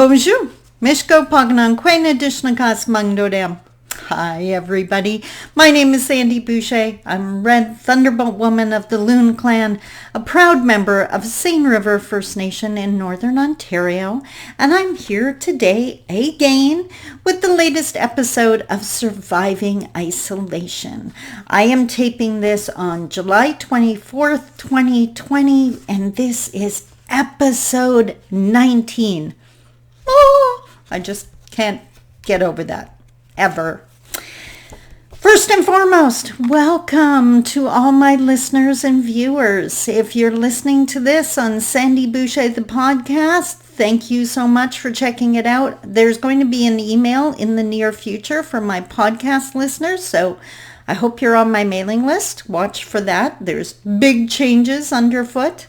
Bonjour, Mishko Pognon Quena Dishnakas Mangdodam. Hi everybody, my name is Sandy Boucher. I'm Red Thunderbolt Woman of the Loon Clan, a proud member of Seine River First Nation in Northern Ontario, and I'm here today again with the latest episode of Surviving Isolation. I am taping this on July 24th, 2020, and this is episode 19. Oh, I just can't get over that. Ever. First and foremost, welcome to all my listeners and viewers. If you're listening to this on Sandy Boucher, the podcast, thank you so much for checking it out. There's going to be an email in the near future for my podcast listeners, so I hope you're on my mailing list. Watch for that. There's big changes underfoot.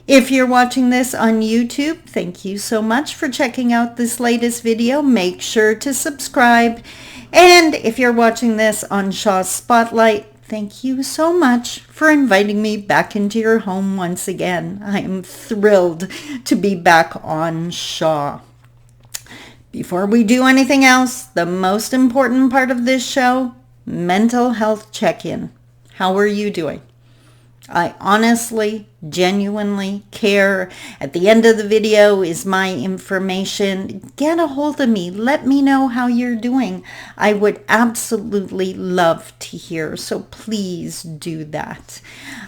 If you're watching this on YouTube, thank you so much for checking out this latest video. Make sure to subscribe. And if you're watching this on Shaw's Spotlight, thank you so much for inviting me back into your home once again. I am thrilled to be back on Shaw. Before we do anything else, the most important part of this show, mental health check-in. How are you doing? I honestly, genuinely care. At the end of the video is my information. Get a hold of me. Let me know how you're doing. I would absolutely love to hear, so please do that.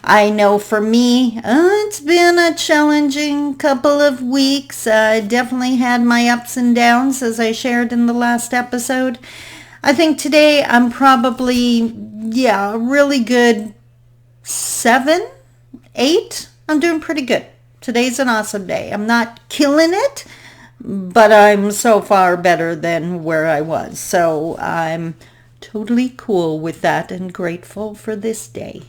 I know for me, it's been a challenging couple of weeks. I definitely had my ups and downs, as I shared in the last episode. I think today I'm probably, really good 7, 8. I'm doing pretty good. Today's an awesome day. I'm not killing it, but I'm so far better than where I was. So I'm totally cool with that and grateful for this day.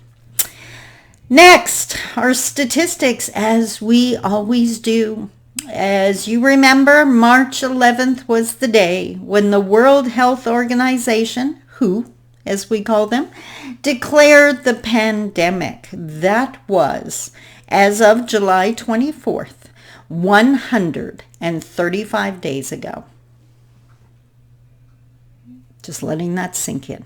Next, our statistics, as we always do. As you remember, March 11th was the day when the World Health Organization, WHO, as we call them, declared the pandemic. That was, as of July 24th, 135 days ago. Just letting that sink in.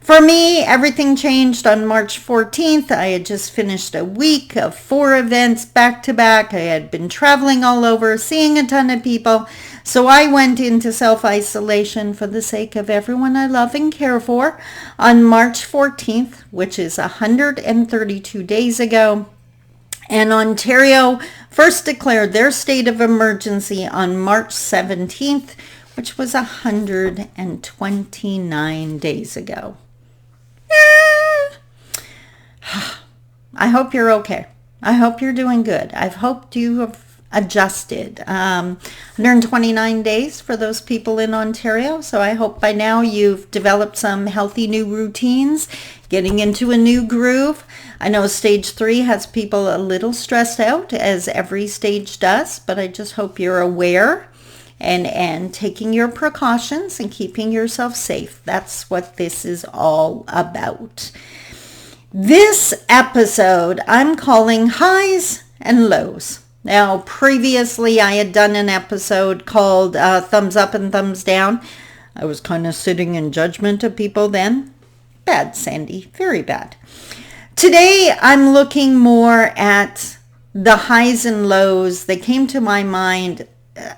For me, everything changed on March 14th. I had just finished a week of 4 events back to back. I had been traveling all over, seeing a ton of people. So I went into self-isolation for the sake of everyone I love and care for on March 14th, which is 132 days ago. And Ontario first declared their state of emergency on March 17th, which was 129 days ago. I hope you're okay. I hope you're doing good. I've hoped you have adjusted. 129 days for those people in Ontario. So I hope by now you've developed some healthy new routines, getting into a new groove. I know stage 3 has people a little stressed out, as every stage does, but I just hope you're aware and taking your precautions and keeping yourself safe. That's what this is all about. This episode I'm calling Highs and Lows. Now, previously I had done an episode called Thumbs Up and Thumbs Down. I was kind of sitting in judgment of people then. Bad, Sandy. Very bad. Today I'm looking more at the highs and lows that came to my mind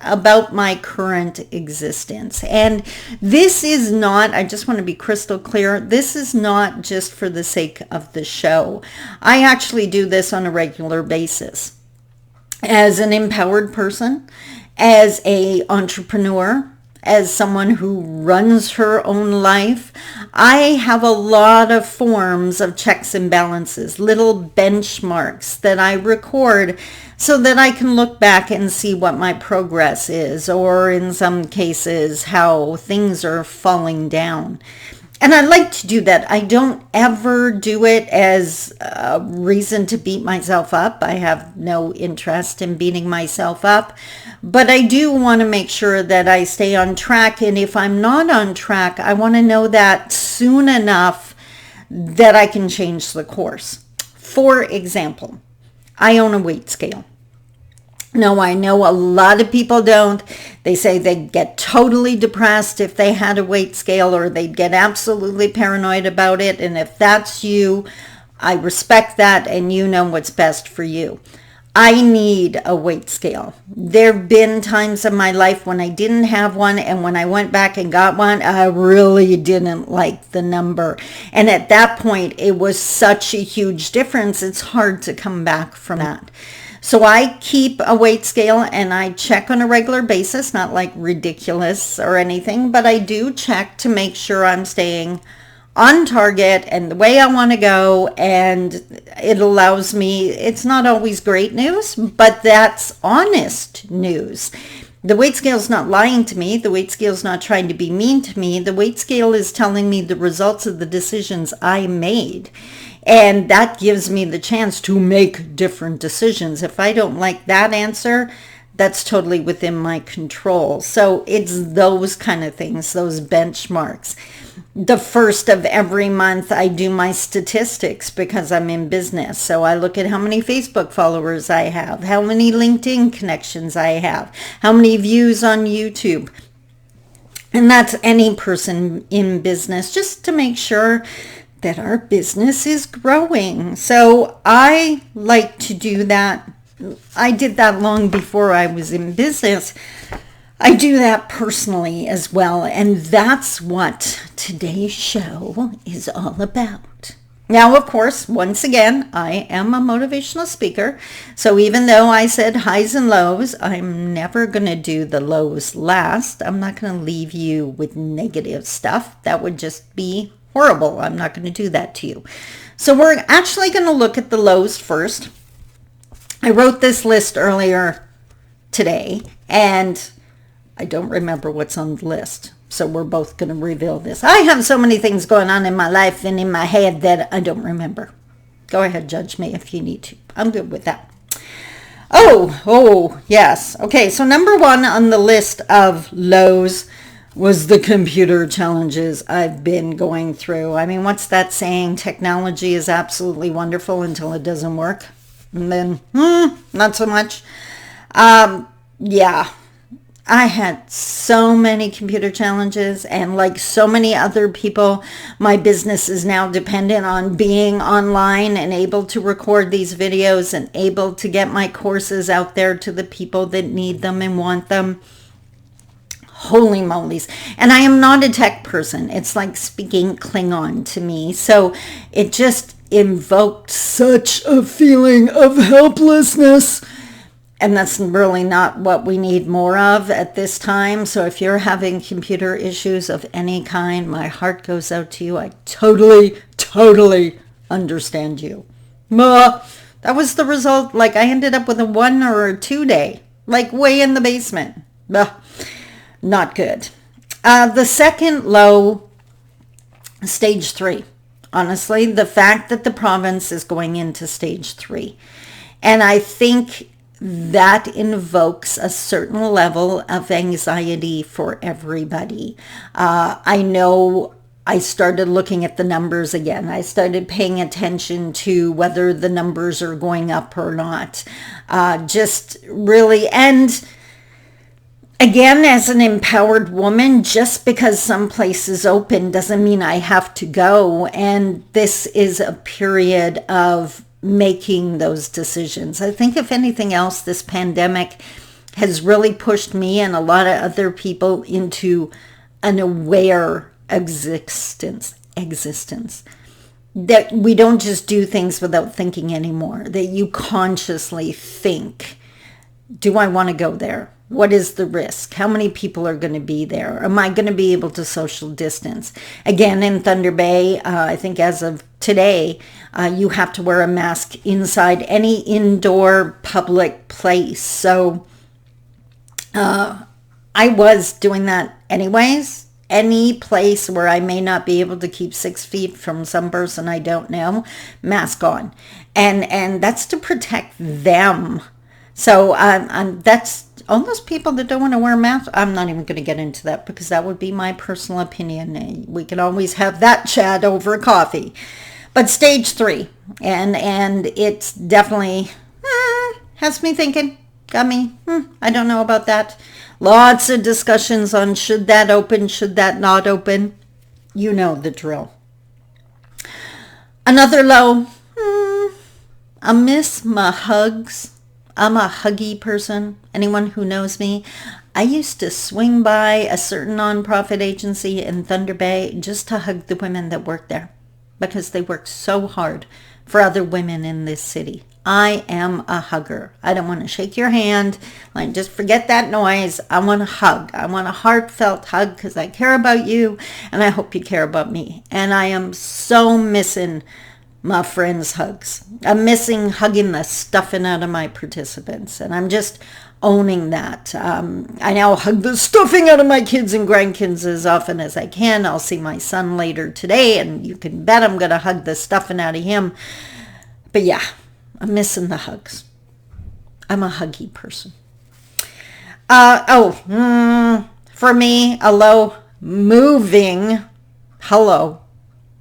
about my current existence. And this is not, I just want to be crystal clear, this is not just for the sake of the show. I actually do this on a regular basis. As an empowered person, as an entrepreneur, as someone who runs her own life, I have a lot of forms of checks and balances, little benchmarks that I record so that I can look back and see what my progress is, or in some cases, how things are falling down. And I like to do that. I don't ever do it as a reason to beat myself up. I have no interest in beating myself up. But I do want to make sure that I stay on track. And if I'm not on track, I want to know that soon enough that I can change the course. For example, I own a weight scale. No, I know a lot of people don't. They say they get totally depressed if they had a weight scale, or they'd get absolutely paranoid about it. And if that's you, I respect that, and you know what's best for you. I need a weight scale. There have been times in my life when I didn't have one, and when I went back and got one, I really didn't like the number. And at that point, it was such a huge difference. It's hard to come back from that. So I keep a weight scale and I check on a regular basis, not like ridiculous or anything, but I do check to make sure I'm staying on target and the way I want to go. And it allows me, it's not always great news, but that's honest news. The weight scale is not lying to me. The weight scale is not trying to be mean to me. The weight scale is telling me the results of the decisions I made. And that gives me the chance to make different decisions. If I don't like that answer, that's totally within my control. So it's those kind of things, those benchmarks. The first of every month, I do my statistics because I'm in business. So I look at how many Facebook followers I have, how many LinkedIn connections I have, how many views on YouTube. And that's any person in business, just to make sure that our business is growing. So I like to do that. I did that long before I was in business. I do that personally as well. And that's what today's show is all about. Now, of course, once again, I am a motivational speaker. So even though I said highs and lows, I'm never going to do the lows last. I'm not going to leave you with negative stuff. That would just be horrible. I'm not going to do that to you. So we're actually going to look at the lows first. I wrote this list earlier today, and I don't remember what's on the list. So we're both going to reveal this. I have so many things going on in my life and in my head that I don't remember. Go ahead, judge me if you need to. I'm good with that. Oh, yes. Okay, so number one on the list of lows was the computer challenges I've been going through. I mean, what's that saying? Technology is absolutely wonderful until it doesn't work. And then, not so much. Yeah, I had so many computer challenges, and like so many other people, my business is now dependent on being online and able to record these videos and able to get my courses out there to the people that need them and want them. Holy moly's. And I am not a tech person. It's like speaking Klingon to me. So it just invoked such a feeling of helplessness. And that's really not what we need more of at this time. So if you're having computer issues of any kind, my heart goes out to you. I totally understand you. That was the result. Like I ended up with a 1 or a 2 day, like way in the basement. Not good. The second low, stage 3. Honestly, the fact that the province is going into stage 3. And I think that invokes a certain level of anxiety for everybody. I know I started looking at the numbers again. I started paying attention to whether the numbers are going up or not. Just really, and again, as an empowered woman, just because some place is open doesn't mean I have to go. And this is a period of making those decisions. I think if anything else, this pandemic has really pushed me and a lot of other people into an aware existence. That we don't just do things without thinking anymore. That you consciously think, do I want to go there? What is the risk? How many people are going to be there? Am I going to be able to social distance? Again, in Thunder Bay, I think as of today, you have to wear a mask inside any indoor public place. So I was doing that anyways. Any place where I may not be able to keep 6 feet from some person I don't know, mask on. And that's to protect them. So that's all those people that don't want to wear masks. I'm not even going to get into that because that would be my personal opinion. We can always have that chat over coffee. But stage 3, and it's definitely has me thinking. got me. I don't know about that. Lots of discussions on should that open, should that not open. You know the drill. Another low. I miss my hugs. I'm a huggy person. Anyone who knows me, I used to swing by a certain nonprofit agency in Thunder Bay just to hug the women that work there because they work so hard for other women in this city. I am a hugger. I don't want to shake your hand. Like, just forget that noise. I want a hug. I want a heartfelt hug because I care about you and I hope you care about me. And I am so missing my friends' hugs. I'm missing hugging the stuffing out of my participants. And I'm just owning that. I now hug the stuffing out of my kids and grandkids as often as I can. I'll see my son later today and you can bet I'm going to hug the stuffing out of him. But yeah, I'm missing the hugs. I'm a huggy person. For me, a low moving. Hello.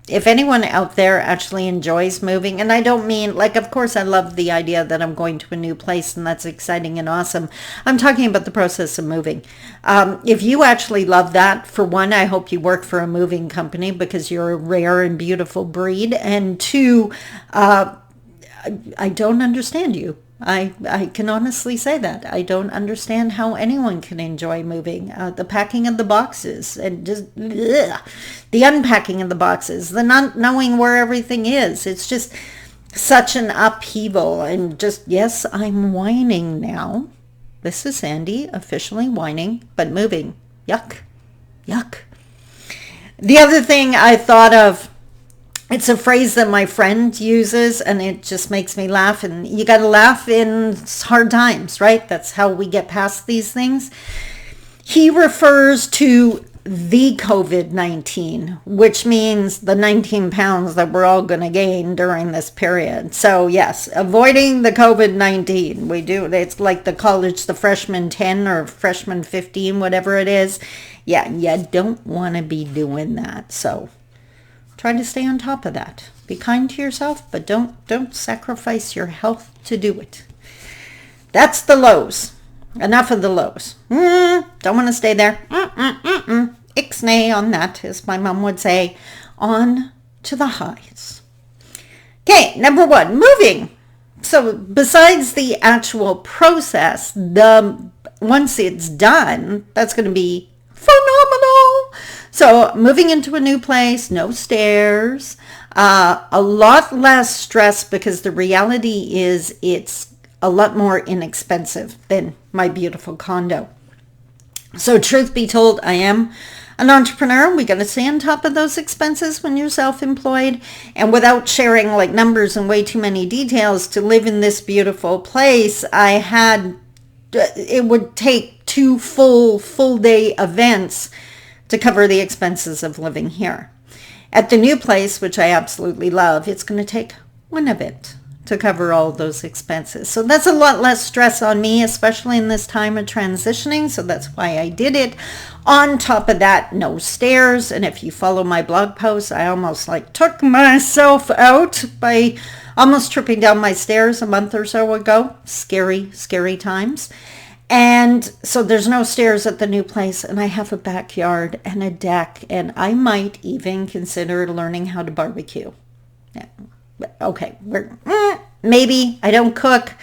If anyone out there actually enjoys moving, and I don't mean, like, of course I love the idea that I'm going to a new place and that's exciting and awesome. I'm talking about the process of moving. If you actually love that, for one, I hope you work for a moving company because you're a rare and beautiful breed. And two, I don't understand you. I can honestly say that. I don't understand how anyone can enjoy moving. The packing of the boxes and just the unpacking of the boxes, the not knowing where everything is. It's just such an upheaval. And just, yes, I'm whining now. This is Sandy officially whining, but moving. Yuck. Yuck. The other thing I thought of, it's a phrase that my friend uses and it just makes me laugh, and you got to laugh in hard times, right? That's how we get past these things. He refers to the COVID-19, which means the 19 pounds that we're all going to gain during this period. So yes, avoiding the COVID-19. We do. It's like the college, the freshman 10 or freshman 15, whatever it is. Yeah, you don't want to be doing that. So try to stay on top of that. Be kind to yourself, but don't sacrifice your health to do it. That's the lows. Enough of the lows. Don't want to stay there. Ixnay on that, as my mom would say. On to the highs. Okay, number one, moving. So besides the actual process, once it's done, that's going to be phenomenal. So moving into a new place, no stairs, a lot less stress because the reality is it's a lot more inexpensive than my beautiful condo. So truth be told, I am an entrepreneur. We got to stay on top of those expenses when you're self-employed. And without sharing like numbers and way too many details, to live in this beautiful place, it would take 2 full day events to cover the expenses of living here. At the new place, which I absolutely love, it's going to take 1 event to cover all those expenses. So that's a lot less stress on me, especially in this time of transitioning. So that's why I did it. On top of that, no stairs. And if you follow my blog posts, I almost took myself out by almost tripping down my stairs a month or so ago. Scary, scary times. And so there's no stairs at the new place, and I have a backyard and a deck, and I might even consider learning how to barbecue. Yeah. Okay, maybe. I don't cook.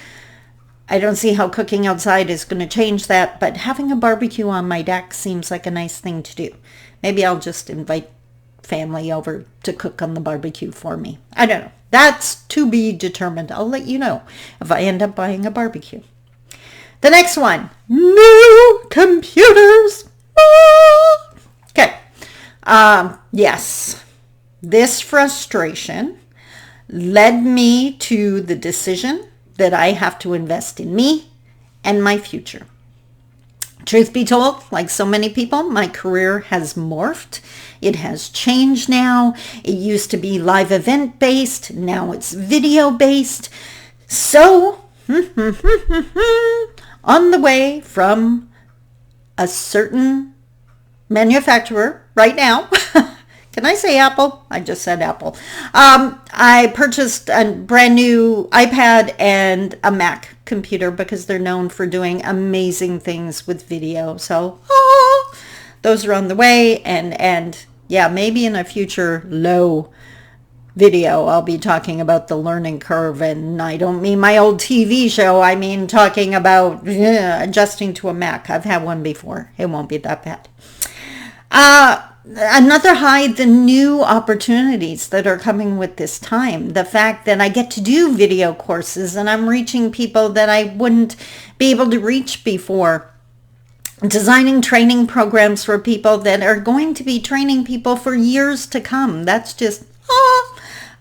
I don't see how cooking outside is going to change that, but having a barbecue on my deck seems like a nice thing to do. Maybe I'll just invite family over to cook on the barbecue for me. I don't know. That's to be determined. I'll let you know if I end up buying a barbecue. The next one, new computers. Okay. Yes, this frustration led me to the decision that I have to invest in me and my future. Truth be told, like so many people, my career has morphed. It has changed now. It used to be live event based. Now it's video based. So, on the way from a certain manufacturer right now, Can I say Apple? I just said Apple. I purchased a brand new iPad and a Mac computer because they're known for doing amazing things with video. So those are on the way. And yeah, maybe in a future low video, I'll be talking about the learning curve. And I don't mean my old TV show. I mean talking about adjusting to a Mac. I've had one before. It won't be that bad. Another high, the new opportunities that are coming with this time. The fact that I get to do video courses and I'm reaching people that I wouldn't be able to reach before. Designing training programs for people that are going to be training people for years to come. That's just,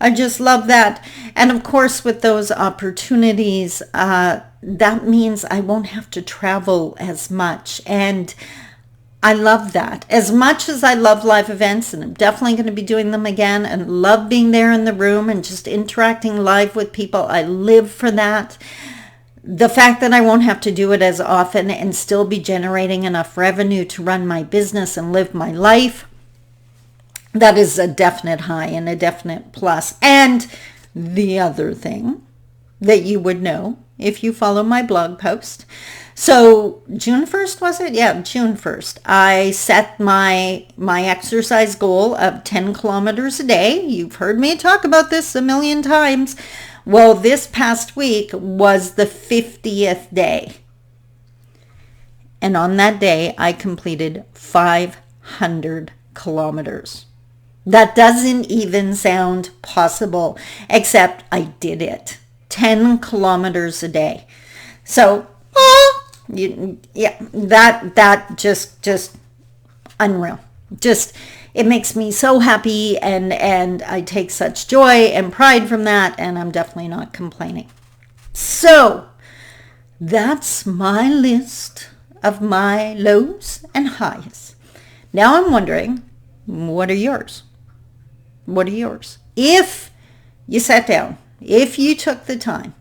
I just love that. And of course, with those opportunities, that means I won't have to travel as much. And I love that. As much as I love live events, and I'm definitely going to be doing them again, and love being there in the room and just interacting live with people, I live for that. The fact that I won't have to do it as often and still be generating enough revenue to run my business and live my life, that is a definite high and a definite plus. And the other thing that you would know if you follow my blog post. So June 1st, was it? Yeah, June 1st. I set my exercise goal of 10 kilometers a day. You've heard me talk about this a million times. Well, this past week was the 50th day. And on that day, I completed 500 kilometers. That doesn't even sound possible, except I did it. 10 kilometers a day. So, that just unreal. Just, it makes me so happy, and I take such joy and pride from that, and I'm definitely not complaining. So, that's my list of my lows and highs. Now I'm wondering, what are yours? What are yours? If you sat down, if you took the time,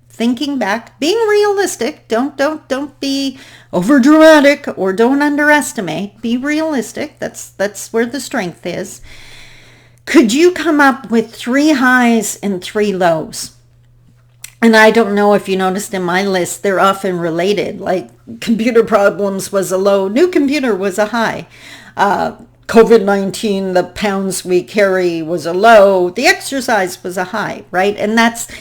thinking back, being realistic, don't be over dramatic or don't underestimate, be realistic. That's where the strength is. Could you come up with 3 highs and 3 lows? And I don't know if you noticed in my list, they're often related, like computer problems was a low, new computer was a high. COVID-19, the pounds we carry was a low, the exercise was a high, right? And that's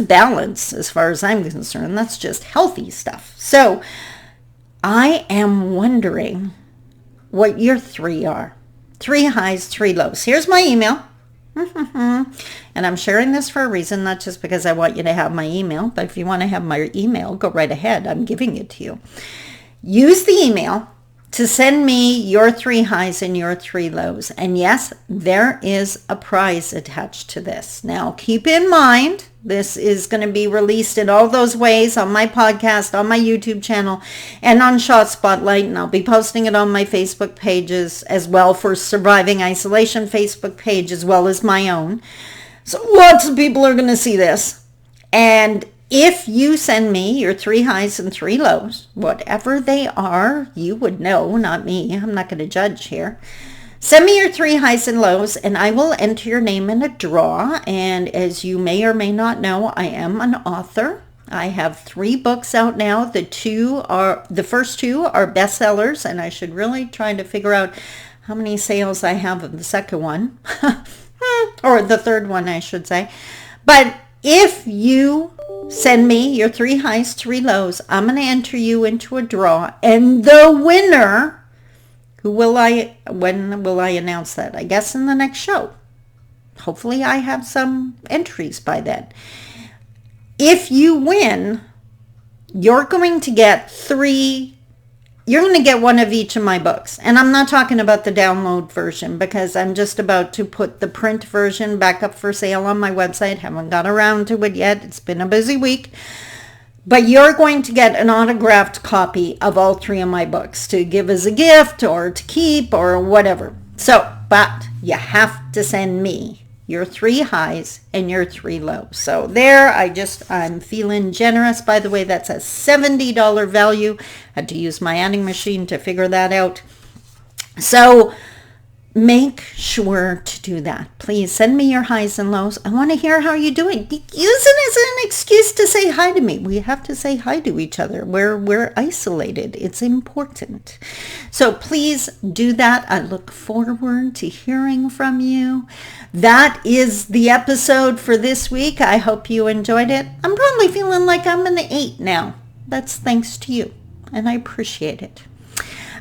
balance as far as I'm concerned. That's just healthy stuff. So I am wondering what your 3 are. 3 highs, 3 lows. Here's my email. And I'm sharing this for a reason, not just because I want you to have my email, but if you want to have my email, go right ahead. I'm giving it to you. Use the email to send me your 3 highs and your 3 lows. And yes, there is a prize attached to this. Now, keep in mind, this is going to be released in all those ways on my podcast, on my YouTube channel, and on Shot Spotlight. And I'll be posting it on my Facebook pages as well, for Surviving Isolation Facebook page as well as my own. So lots of people are going to see this. And if you send me your 3 highs and 3 lows, whatever they are, you would know, not me. I'm not going to judge here. Send me your 3 highs and lows, and I will enter your name in a draw. And as you may or may not know, I am an author. I have 3 books out now. The first 2 are bestsellers, and I should really try to figure out how many sales I have of the second one. Or the third one, I should say. But if you send me your 3 highs, 3 lows, I'm going to enter you into a draw. And the winner, when will I announce that? I guess in the next show. Hopefully I have some entries by then. If you win, you're going to get 3. You're going to get one of each of my books. And I'm not talking about the download version, because I'm just about to put the print version back up for sale on my website. Haven't got around to it yet. It's been a busy week. But you're going to get an autographed copy of all 3 of my books to give as a gift or to keep or whatever. So, but you have to send me your 3 highs and your 3 lows. So there, I'm feeling generous. By the way, that's a $70 value. Had to use my adding machine to figure that out. So make sure to do that. Please send me your highs and lows. I want to hear how you're doing. Use it as an excuse to say hi to me. We have to say hi to each other. We're isolated. It's important. So please do that. I look forward to hearing from you. That is the episode for this week. I hope you enjoyed it. I'm probably feeling like I'm an 8 now. That's thanks to you, and I appreciate it.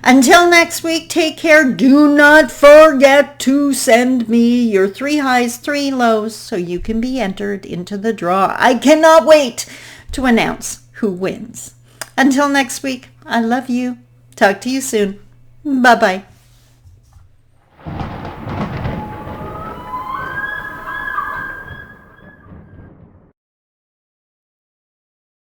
Until next week, take care. Do not forget to send me your 3 highs, 3 lows so you can be entered into the draw. I cannot wait to announce who wins. Until next week, I love you. Talk to you soon. Bye-bye.